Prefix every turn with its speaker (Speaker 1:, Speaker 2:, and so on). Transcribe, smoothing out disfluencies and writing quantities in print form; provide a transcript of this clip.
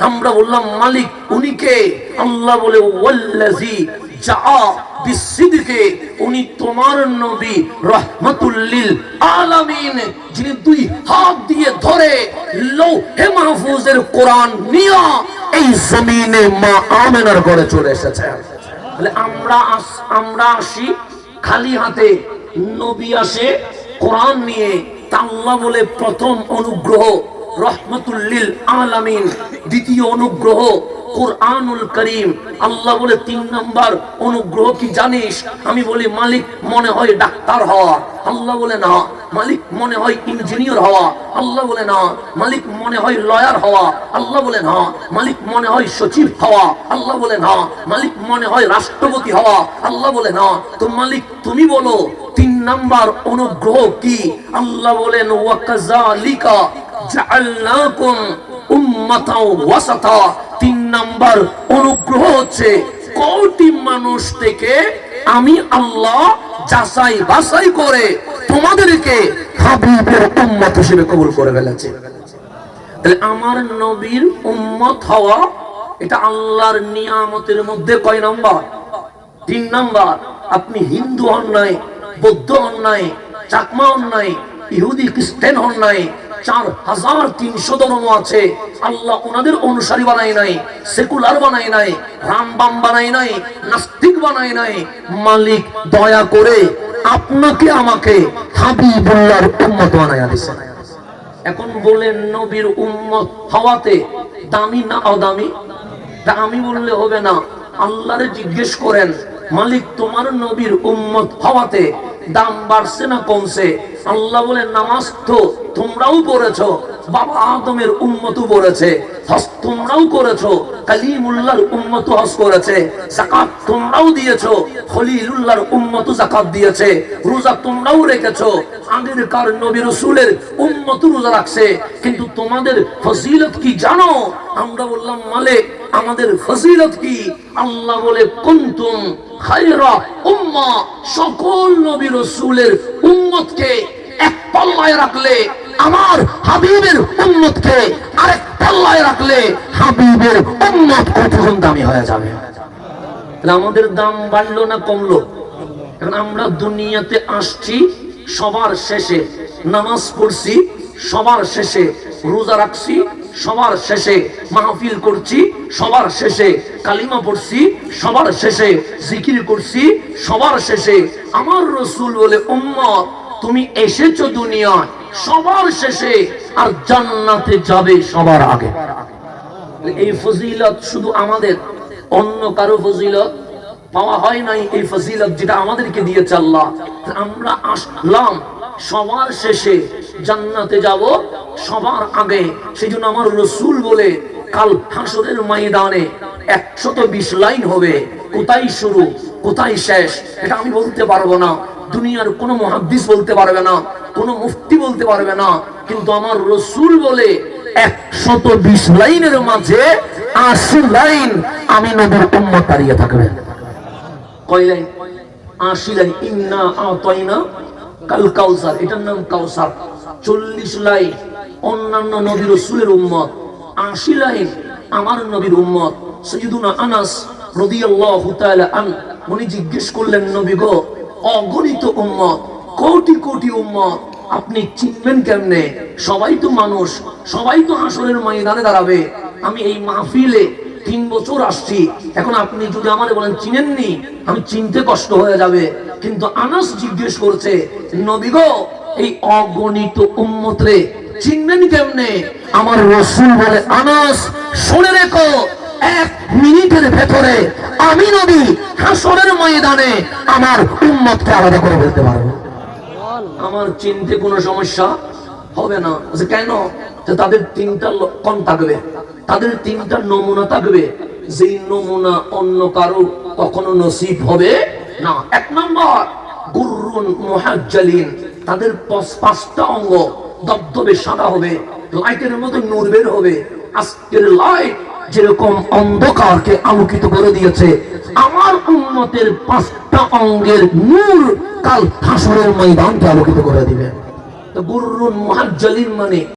Speaker 1: আমরা বললাম মালিক উনি কে? আল্লাহ বলে ওয়াল্লাযী জাআ বিসিদকে, উনি তোমার নবী রাহমাতুল লিল আলামিন, যিনি দুই হাত দিয়ে ধরে লৌহে মাহফুজের কোরআন নিয়ে এই জমিনে মা আমেনার ঘরে চলে এসেছেন। তাহলে আমরা আসি খালি হাতে, নবী আসে কোরআন নিয়ে। আল্লাহ বলে প্রথম অনুগ্রহ রাহমাতুল লিল আলামিন, দ্বিতীয় অনুগ্রহ কুরআনুল কারীম। আল্লাহ বলে 3 নাম্বার অনুগ্রহ কি জানিস? আমি বলি মালিক মনে হয় ডাক্তার হওয়া। আল্লাহ বলে না। মালিক মনে হয় ইঞ্জিনিয়ার হওয়া। আল্লাহ বলে না। মালিক মনে হয় লয়ার হওয়া। আল্লাহ বলে না। মালিক মনে হয় সচিব হওয়া। আল্লাহ বলে না। মালিক মনে হয় রাষ্ট্রপতি হওয়া। আল্লাহ বলে না। তো মালিক তুমি বলো 3 নাম্বার অনুগ্রহ কি? আল্লাহ বলেন ওয়াকাযালিকা জাআলনাকুম উম্মাতাও ওয়াসাতা। 3 নাম্বার অনুগ্রহ হচ্ছে কোটি মানুষ থেকে আমি আল্লাহ যাচাই বাছাই করে তোমাদেরকে হাবিবের উম্মত হিসেবে কবুল করে ফেলেছে। তাহলে আমার নবীর উম্মত হওয়া এটা আল্লাহর নিয়ামতের মধ্যে কয় নাম্বার? 3 নাম্বার। আপনি হিন্দু হন নাই, বৌদ্ধ হন নাই, চাকমা হন নাই, ইহুদি খ্রিস্টান হন নাই, 4300 ধর্ম আছে। আল্লাহ ওনাদের অনুসারী বানাই নাই, সেকুলার বানাই নাই, রামবাম বানাই নাই, নাস্তিক বানাই নাই। মালিক দয়া করে আপনাকে আমাকে হাবিবুল্লাহর উম্মত বানায়া দিয়েছেন। এখন বলেন নবীর উম্মত হওয়াতে দামি না অদামি? দামি বললে হবে না। আল্লাহরে জিজ্ঞেস করেন মালিক তোমার নবীর উম্মত হওয়াতে দাম বাড়ছে না কমছে? আল্লাহ বলে নামাজ তো তোমরাও পড়েছো, বাবা আদমের উম্মতও পড়েছে, হজ তোমরাও করেছো, কালিমুল্লাহর উম্মতও হজ করেছে, যাকাত তোমরাও দিয়েছো, খলিলুল্লাহর উম্মতও যাকাত দিয়েছে, রোজা তোমরাও রেখেছো, আগেরকার নবী রাসূলের উম্মতও রোজা রাখছে। কিন্তু তোমাদের ফজিলত কি জানো? আমরা বললাম মালিক আমাদের ফজিলত কি? আল্লাহ বলে কুনতুম খায়রা উম্মাহ, সকল নবী রাসূলের উম্মতকে এক পাল্লায় রাখলে আমার হাবিবের উম্মতকে আরেক পাল্লায় রাখলে হাবিবের উম্মত কতজন দামি হয়ে যাবে। তাহলে আমাদের দাম বাড়লো না কমলো? এখন আমরা দুনিয়াতে আসছি সবার শেষে, নামাজ পড়ছি সবার শেষে, রোজা রাখছি সবার শেষে, মাহফিল করছি সবার শেষে, কালিমা পড়ছি সবার শেষে, জিকির করছি সবার শেষে। আমার রাসূল বলে উম্মত তুমি এসেছো দুনিয়ায় সবার শেষে আর জান্নাতে যাবে সবার আগে। এই ফজিলত শুধু আমাদের, অন্য কারো ফজিলত পাওয়া হয় নাই। এই ফজিলত যেটা আমাদেরকে দিয়েছে আল্লাহ, আমরা আসলাম সবার শেষে, জান্নাতে যাব সবার আগে। সেজন্য আমার রাসূল বলে কাল হাসরের ময়দানে 120 লাইন হবে, কোথায় শুরু কোথায় শেষ এটা আমি বলতে পারবো না, দুনিয়ার কোনো মুহাদ্দিস বলতে পারবে না, কোনো মুফতি বলতে পারবে না। কিন্তু আমার রাসূল বলে 120 লাইনের মাঝে 80 লাইন আমি নবীর উম্মত দাঁড়িয়ে থাকবে। কয় লাইন? 80 লাইন। ইন্না আতাইনা কাল কাউসার, এটার নাম কাউসার। 40 লাইন অন্যান্য নবী রাসূলের উম্মত, 80 লাইন আমার নবীর উম্মত। সাইয়্যিদুনা আনাস রাদিয়াল্লাহু তাআলা উনি জিজ্ঞেস করলেন নবী গো, অগণিত উম্মত, কোটি কোটি উম্মত, আপনি চিনবেন কেমনে? সবাই তো মানুষ, সবাই তো হাসরের ময়দানে দাঁড়াবে। আমি এই মাহফিলে 3 বছর আসছি, এখন আপনি যদি আমারে বলেন চিনেননি, আমি চিনতে কষ্ট হয়ে যাবে। কিন্তু আনাস জিজ্ঞেস করছে নবী গো, এই অগণিত উম্মতরে চিনবেন কেমনে? আমার রাসূল বলে আনাস শুনে রেখো, 1 মিনিটের ভেতরে আমি নবী হাসরের ময়দানে আমার উম্মতকে আলাদা করে বলতে পারবো। আমার চিনতে কোনো সমস্যা হবে না। কেন? তাদের 3টা লক্ষণ থাকবে, তাদের 3টা নমুনা থাকবে, যেই নমুনা অন্য কারো কখনো নসিব হবে না। 1 নম্বর গুররুন মুহাজ্জালিন, তাদের 5টা অঙ্গ দবদবে সাদা হবে, লাইটের মতো নূর বের হবে। আজকের লাইট যেরকম অন্ধকারকে আলোকিত করে দিয়েছে, আমার উম্মতের 5টা অঙ্গের নূর কাল হাসরের ময়দানকে আলোকিত করে দিবে। তো গুররুন মুহাজ্জালিন মানে